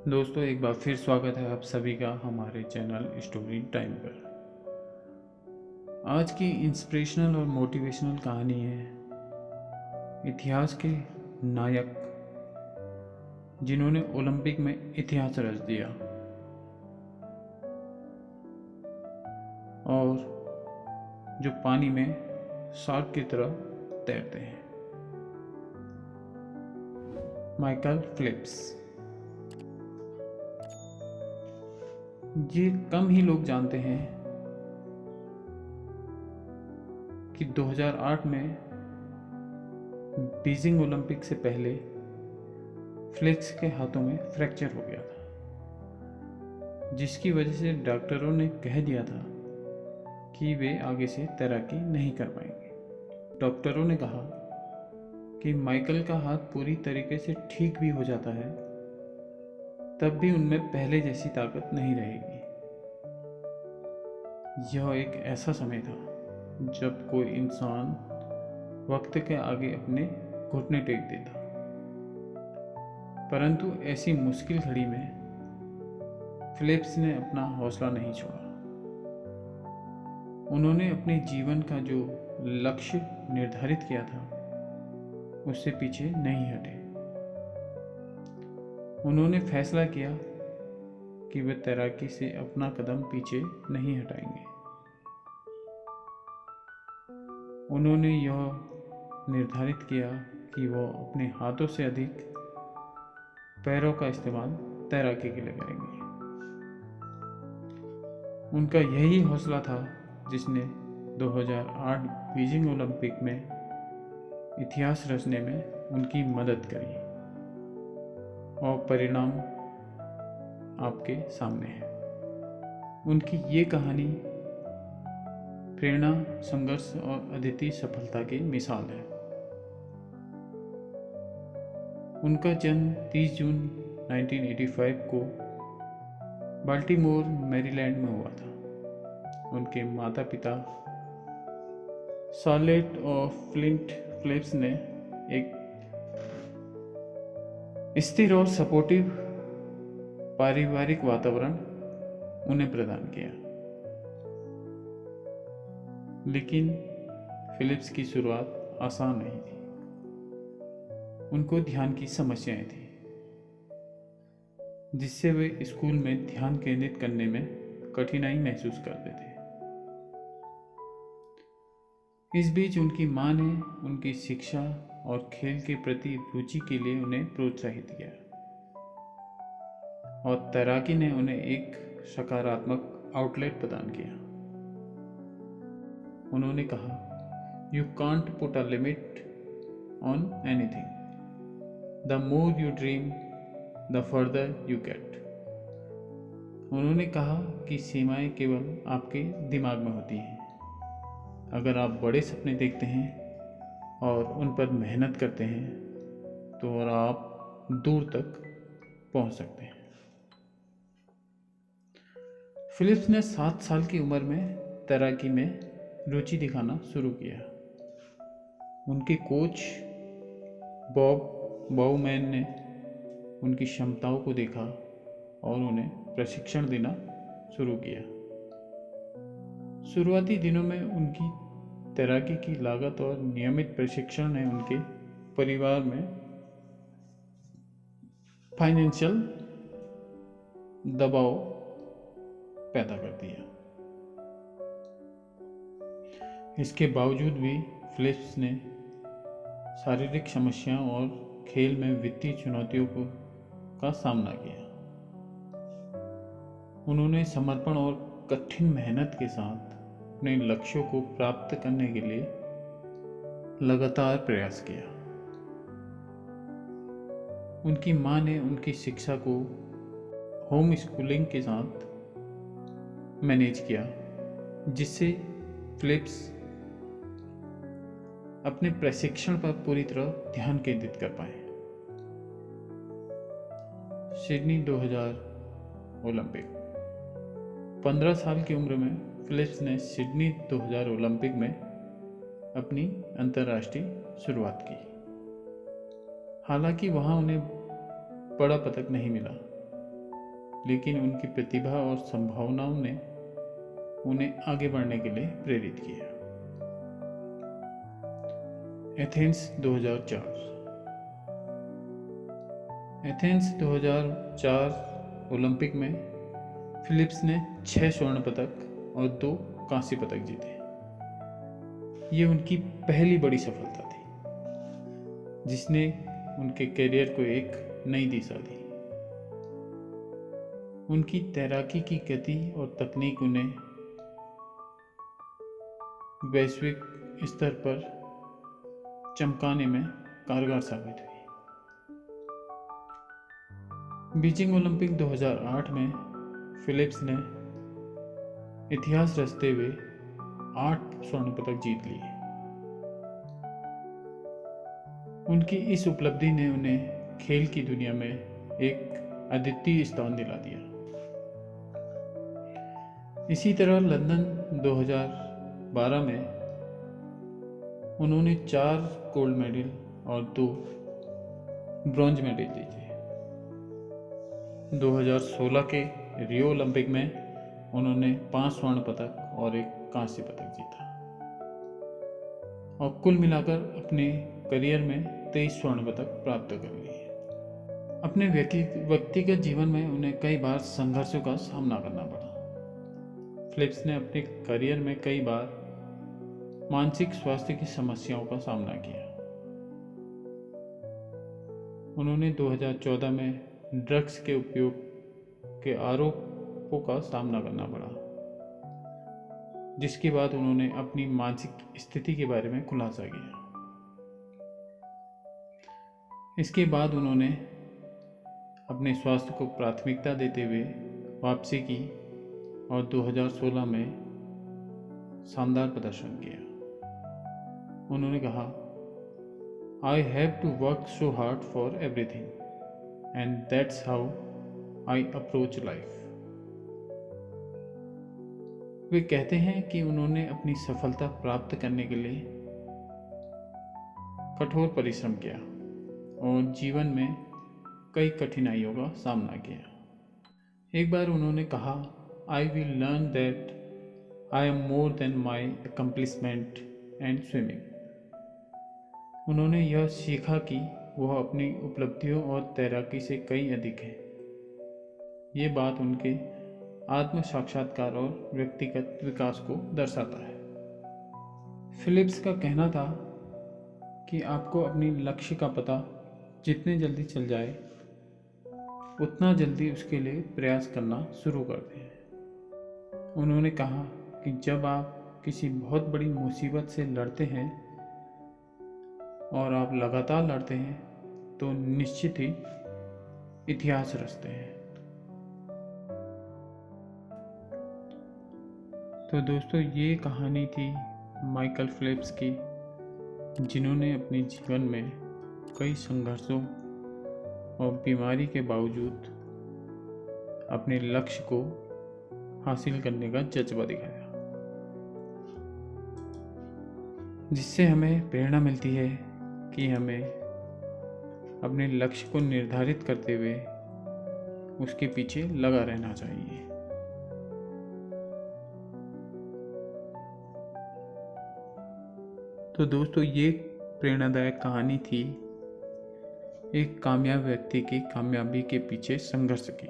दोस्तों, एक बार फिर स्वागत है आप सभी का हमारे चैनल स्टोरी टाइम पर। आज की इंस्पिरेशनल और मोटिवेशनल कहानी है इतिहास के नायक जिन्होंने ओलंपिक में इतिहास रच दिया और जो पानी में शार्क की तरह तैरते हैं। Michael Phelps. ये कम ही लोग जानते हैं कि 2008 में बीजिंग ओलंपिक से पहले फेल्प्स के हाथों में फ्रैक्चर हो गया था, जिसकी वजह से डॉक्टरों ने कह दिया था कि वे आगे से तैराकी नहीं कर पाएंगे। डॉक्टरों ने कहा कि माइकल का हाथ पूरी तरीके से ठीक भी हो जाता है तब भी उनमें पहले जैसी ताकत नहीं रहेगी। यह एक ऐसा समय था जब कोई इंसान वक्त के आगे अपने घुटने टेक देता, परंतु ऐसी मुश्किल घड़ी में फेल्प्स ने अपना हौसला नहीं छोड़ा। उन्होंने अपने जीवन का जो लक्ष्य निर्धारित किया था उससे पीछे नहीं हटे। उन्होंने फैसला किया कि वे तैराकी से अपना कदम पीछे नहीं हटाएंगे। उन्होंने यह निर्धारित किया कि वो अपने हाथों से अधिक पैरों का इस्तेमाल तैराकी के लिए करेंगे। उनका यही हौसला था जिसने 2008 बीजिंग ओलंपिक में इतिहास रचने में उनकी मदद करी और परिणाम आपके सामने है। उनकी ये कहानी प्रेरणा, संघर्ष और अद्वितीय सफलता की मिसाल है। उनका जन्म 30 जून 1985 को बाल्टीमोर, मैरीलैंड में हुआ था। उनके माता पिता शार्लेट और फ्लिंट फेल्प्स ने एक स्थिर और सपोर्टिव पारिवारिक वातावरण उन्हें प्रदान किया। लेकिन फेल्प्स की शुरुआत आसान नहीं थी। उनको ध्यान की समस्याएं थी, जिससे वे स्कूल में ध्यान केंद्रित करने में कठिनाई महसूस करते थे। इस बीच उनकी मां ने उनकी शिक्षा और खेल के प्रति रुचि के लिए उन्हें प्रोत्साहित किया और तैराकी ने उन्हें एक सकारात्मक आउटलेट प्रदान किया। उन्होंने कहा, "You can't put a limit on anything. The more you dream, the further you get." उन्होंने कहा कि सीमाएं केवल आपके दिमाग में होती हैं। अगर आप बड़े सपने देखते हैं और उन पर मेहनत करते हैं तो और आप दूर तक पहुंच सकते हैं। फेल्प्स ने 7 साल की उम्र में तैराकी में रुचि दिखाना शुरू किया। उनके कोच बॉब बाउमैन ने उनकी क्षमताओं को देखा और उन्हें प्रशिक्षण देना शुरू किया। शुरुआती दिनों में उनकी तैराकी की लागत और नियमित प्रशिक्षण ने उनके परिवार में फाइनेंशियल दबाव पैदा कर दिया। इसके बावजूद भी फेल्प्स ने शारीरिक समस्याओं और खेल में वित्तीय चुनौतियों का सामना किया। उन्होंने समर्पण और कठिन मेहनत के साथ अपने लक्ष्यों को प्राप्त करने के लिए लगातार प्रयास किया। उनकी मां ने उनकी शिक्षा को होम स्कूलिंग के साथ मैनेज किया, जिससे फेल्प्स अपने प्रशिक्षण पर पूरी तरह ध्यान केंद्रित कर पाए। Sydney 2000 Olympic. 15 साल की उम्र में फेल्प्स ने सिडनी 2000 ओलंपिक में अपनी अंतर्राष्ट्रीय शुरुआत की। हालांकि वहां उन्हें बड़ा पदक नहीं मिला, लेकिन उनकी प्रतिभा और संभावनाओं ने उन्हें आगे बढ़ने के लिए प्रेरित किया। एथेंस 2004। एथेंस 2004 ओलंपिक में फिलिप्स ने 6 स्वर्ण पदक और 2 कांस्य पदक जीते। ये उनकी पहली बड़ी सफलता थी जिसने उनके करियर को एक नई दिशा दी। उनकी तैराकी की गति और तकनीक उन्हें वैश्विक स्तर पर चमकाने में कारगर साबित हुई। बीजिंग ओलंपिक 2008 में फिलिप्स ने इतिहास रचते हुए 8 स्वर्ण पदक जीत लिए। उनकी इस उपलब्धि ने उन्हें खेल की दुनिया में एक अद्वितीय स्थान दिला दिया। इसी तरह लंदन 2012 में उन्होंने 4 गोल्ड मेडल और 2 ब्रॉन्ज मेडल जीते। 2016 के रियो ओलंपिक में उन्होंने 5 स्वर्ण पदक और 1 कांस्य पदक जीता और कुल मिलाकर अपने करियर में 23 स्वर्ण पदक प्राप्त कर लिए। अपने व्यक्तिगत जीवन में उन्हें कई बार संघर्षों का सामना करना पड़ा। फिलिप्स ने अपने करियर में कई बार मानसिक स्वास्थ्य की समस्याओं का सामना किया। उन्होंने 2014 में ड्रग्स के उपयोग के आरोपों का सामना करना पड़ा, जिसके बाद उन्होंने अपनी मानसिक स्थिति के बारे में खुलासा किया। इसके बाद उन्होंने अपने स्वास्थ्य को प्राथमिकता देते हुए वापसी की और 2016 में शानदार प्रदर्शन किया। उन्होंने कहा, I have to work so hard for everything and that's how I approach life. वे कहते हैं कि उन्होंने अपनी सफलता प्राप्त करने के लिए कठोर परिश्रम किया और जीवन में कई कठिनाइयों का सामना किया। एक बार उन्होंने कहा, I will learn that I am more than my accomplishment and swimming. उन्होंने यह सीखा कि वह अपनी उपलब्धियों और तैराकी से कई अधिक है। ये बात उनके आत्म साक्षात्कार और व्यक्तिगत विकास को दर्शाता है। फिलिप्स का कहना था कि आपको अपनी लक्ष्य का पता जितने जल्दी चल जाए उतना जल्दी उसके लिए प्रयास करना शुरू कर दें। उन्होंने कहा कि जब आप किसी बहुत बड़ी मुसीबत से लड़ते हैं और आप लगातार लड़ते हैं तो निश्चित ही इतिहास रचते हैं। तो दोस्तों, ये कहानी थी माइकल फिलिप्स की, जिन्होंने अपने जीवन में कई संघर्षों और बीमारी के बावजूद अपने लक्ष्य को हासिल करने का जज्बा दिखाया, जिससे हमें प्रेरणा मिलती है कि हमें अपने लक्ष्य को निर्धारित करते हुए उसके पीछे लगा रहना चाहिए। तो दोस्तों, ये प्रेरणादायक कहानी थी एक कामयाब व्यक्ति की कामयाबी के पीछे संघर्ष की।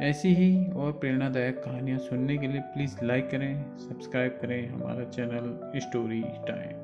ऐसी ही और प्रेरणादायक कहानियाँ सुनने के लिए प्लीज़ लाइक करें, सब्सक्राइब करें हमारा चैनल स्टोरी टाइम।